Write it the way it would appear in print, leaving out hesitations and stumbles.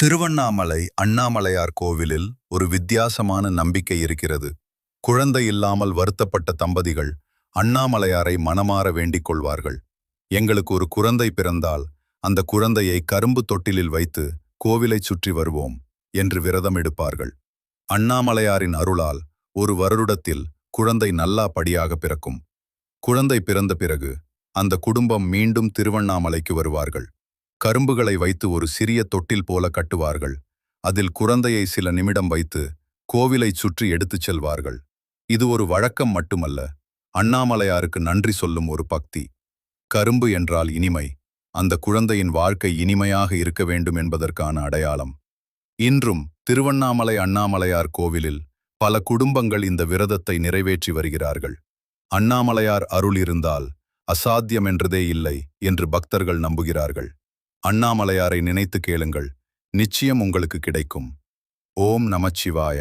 திருவண்ணாமலை அண்ணாமலையார் கோவிலில் ஒரு வித்தியாசமான நம்பிக்கை இருக்கிறது. குழந்தை இல்லாமல் வருத்தப்பட்ட தம்பதிகள் அண்ணாமலையாரை மனமாற வேண்டிக் கொள்வார்கள். எங்களுக்கு ஒரு குழந்தை பிறந்தால் அந்த குழந்தையை கரும்பு தொட்டிலில் வைத்து கோவிலைச் சுற்றி வருவோம் என்று விரதம் எடுப்பார்கள். அண்ணாமலையாரின் அருளால் ஒரு வருடத்தில் குழந்தை நல்லா படியாக பிறக்கும். குழந்தை பிறந்த பிறகு அந்த குடும்பம் மீண்டும் திருவண்ணாமலைக்கு வருவார்கள். கரும்புகளை வைத்து ஒரு சிறிய தொட்டில் போல கட்டுவார்கள். அதில் குழந்தையை சில நிமிடம் வைத்து கோவிலைச் சுற்றி எடுத்துச் செல்வார்கள். இது ஒரு வழக்கம் மட்டுமல்ல, அண்ணாமலையாருக்கு நன்றி சொல்லும் ஒரு பக்தி. கரும்பு என்றால் இனிமை. அந்த குழந்தையின் வாழ்க்கை இனிமையாக இருக்க வேண்டும் என்பதற்கான அடையாளம். இன்றும் திருவண்ணாமலை அண்ணாமலையார் கோவிலில் பல குடும்பங்கள் இந்த விரதத்தை நிறைவேற்றி வருகிறார்கள். அண்ணாமலையார் அருள் இருந்தால் அசாத்தியம் என்றதே இல்லை என்று பக்தர்கள் நம்புகிறார்கள். அண்ணாமலையாரை நினைத்து கேளுங்கள், நிச்சயம் உங்களுக்கு கிடைக்கும். ஓம் நமச்சிவாய.